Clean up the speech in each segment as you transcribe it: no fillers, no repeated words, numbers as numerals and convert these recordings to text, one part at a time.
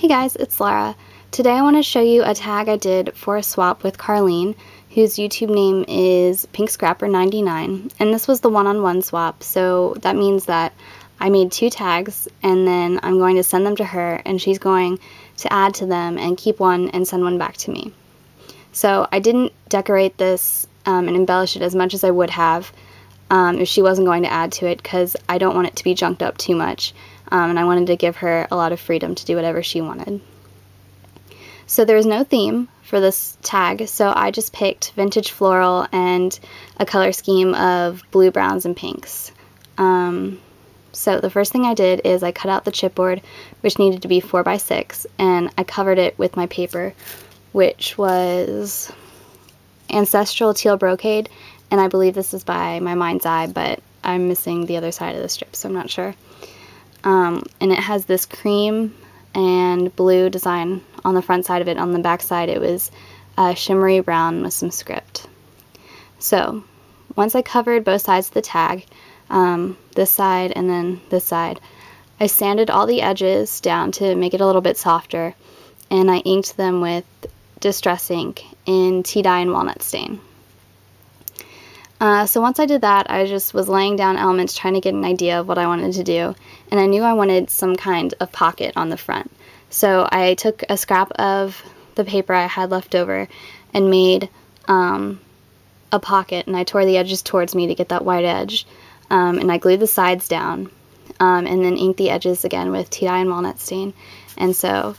Hey guys, it's Lara. Today I want to show you a tag I did for a swap with Carlene, whose YouTube name is PinkScrapper99, and this was the one-on-one swap, so that means that I made 2 tags, and then I'm going to send them to her, and she's going to add to them and keep one and send one back to me. So I didn't decorate this and embellish it as much as I would have if she wasn't going to add to it, because I don't want it to be junked up too much. And I wanted to give her a lot of freedom to do whatever she wanted. So there's no theme for this tag, so I just picked vintage floral and a color scheme of blue, browns, and pinks. So the first thing I did is I cut out the chipboard, which needed to be 4 by 6, and I covered it with my paper, which was Ancestral Teal Brocade, and I believe this is by My Mind's Eye, but I'm missing the other side of the strip, so I'm not sure. And it has this cream and blue design on the front side of it. On the back side it was shimmery brown with some script. So once I covered both sides of the tag, this side and then this side, I sanded all the edges down to make it a little bit softer, and I inked them with Distress ink in tea dye and walnut stain. So once I did that, I just was laying down elements trying to get an idea of what I wanted to do, and I knew I wanted some kind of pocket on the front. So I took a scrap of the paper I had left over and made a pocket, and I tore the edges towards me to get that white edge, and I glued the sides down, and then inked the edges again with tea dye and walnut stain, and so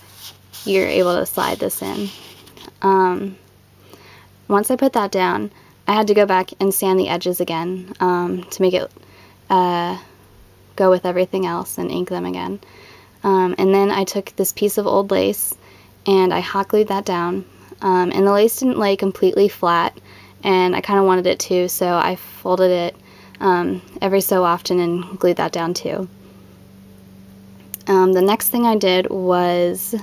you're able to slide this in. Once I put that down, I had to go back and sand the edges again to make it go with everything else and ink them again. And then I took this piece of old lace and I hot glued that down. And the lace didn't lay completely flat, and I kind of wanted it to, so I folded it every so often and glued that down too. The next thing I did was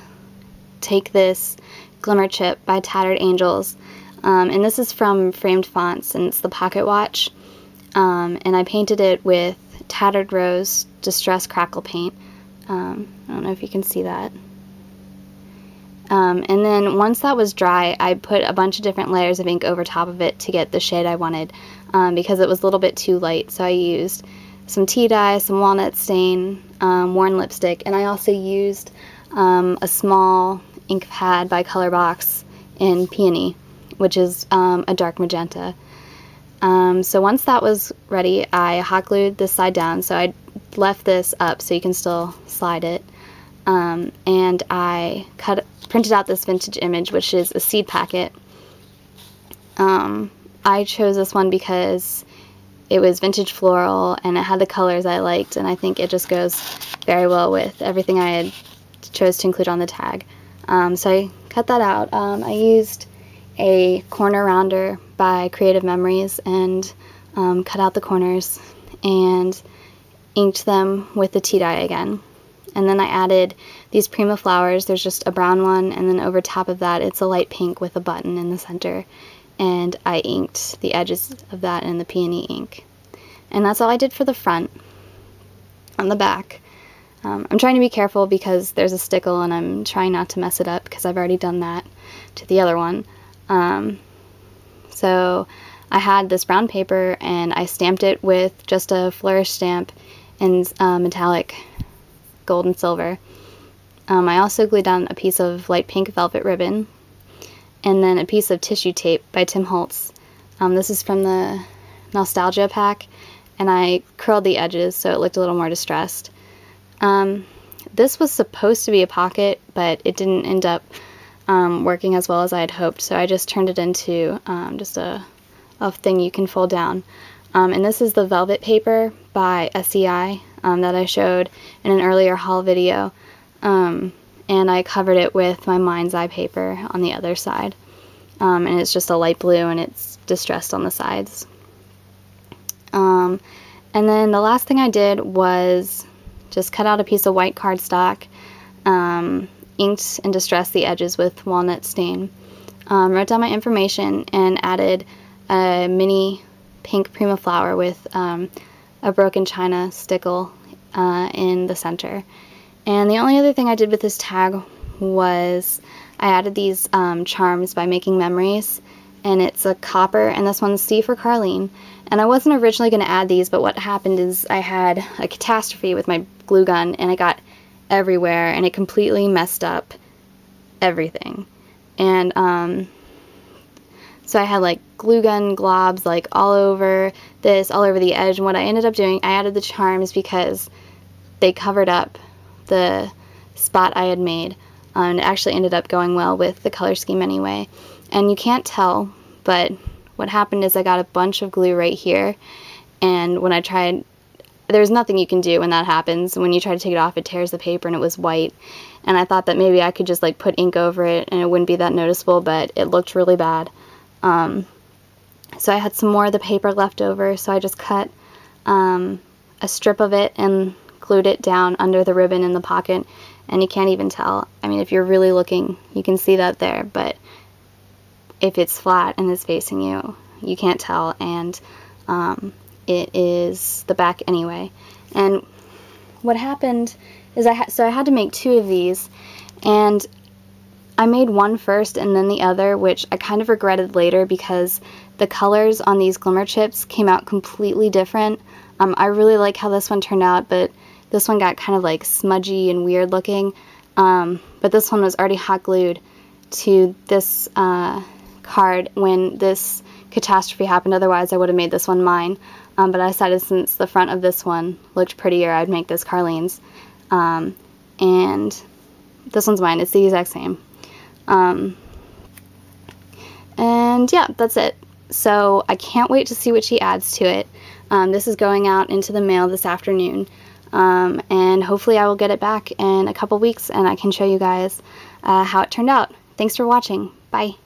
take this Glimmer Chip by Tattered Angels. And this is from Framed Fonts, and it's the pocket watch, and I painted it with Tattered Rose Distress Crackle paint. I don't know if you can see that. And then once that was dry, I put a bunch of different layers of ink over top of it to get the shade I wanted, because it was a little bit too light. So I used some tea dye, some walnut stain, worn lipstick, and I also used a small ink pad by Colorbox in Peony, which is a dark magenta. So once that was ready, I hot glued this side down, so I left this up so you can still slide it, and I printed out this vintage image, which is a seed packet. I chose this one because it was vintage floral and it had the colors I liked, and I think it just goes very well with everything I had chose to include on the tag. So I cut that out. I used a corner rounder by Creative Memories and cut out the corners and inked them with the tea dye again. And then I added these Prima flowers. There's just a brown one, and then over top of that it's a light pink with a button in the center, and I inked the edges of that in the peony ink. And that's all I did for the front. On the back, I'm trying to be careful because there's a stickle, and I'm trying not to mess it up because I've already done that to the other one. So I had this brown paper and I stamped it with just a flourish stamp in metallic gold and silver. I also glued down a piece of light pink velvet ribbon and then a piece of tissue tape by Tim Holtz. This is from the Nostalgia pack, and I curled the edges so it looked a little more distressed. This was supposed to be a pocket, but it didn't end up working as well as I had hoped, so I just turned it into just a thing you can fold down. And this is the velvet paper by SEI that I showed in an earlier haul video, and I covered it with My Mind's Eye paper on the other side, and it's just a light blue and it's distressed on the sides. And then the last thing I did was just cut out a piece of white cardstock, inked and distressed the edges with walnut stain, wrote down my information, and added a mini pink Prima flower with a broken china stickle in the center. And the only other thing I did with this tag was I added these charms by making memories, and it's a copper, and this one's C for Carlene. And I wasn't originally going to add these, but what happened is I had a catastrophe with my glue gun, and it got everywhere, and it completely messed up everything. And so I had like glue gun globs like all over this, all over the edge, and what I ended up doing, I added the charms because they covered up the spot I had made, and it actually ended up going well with the color scheme anyway. And you can't tell, but what happened is I got a bunch of glue right here, and when I tried, there's nothing you can do when that happens. When you try to take it off, it tears the paper, and it was white. And I thought that maybe I could just like put ink over it and it wouldn't be that noticeable, but it looked really bad. So I had some more of the paper left over, so I just cut a strip of it and glued it down under the ribbon in the pocket, and you can't even tell. I mean, if you're really looking, you can see that there, but if it's flat and is facing you, you can't tell, and it is the back anyway. And what happened is I had to make two of these, and I made one first and then the other, which I kind of regretted later because the colors on these glimmer chips came out completely different. I really like how this one turned out, but this one got kind of like smudgy and weird looking. But this one was already hot glued to this card when this catastrophe happened. Otherwise I would have made this one mine. But I decided since the front of this one looked prettier, I'd make this Carlene's. And this one's mine. It's the exact same. And yeah, that's it. So I can't wait to see what she adds to it. This is going out into the mail this afternoon. And hopefully I will get it back in a couple weeks and I can show you guys how it turned out. Thanks for watching. Bye.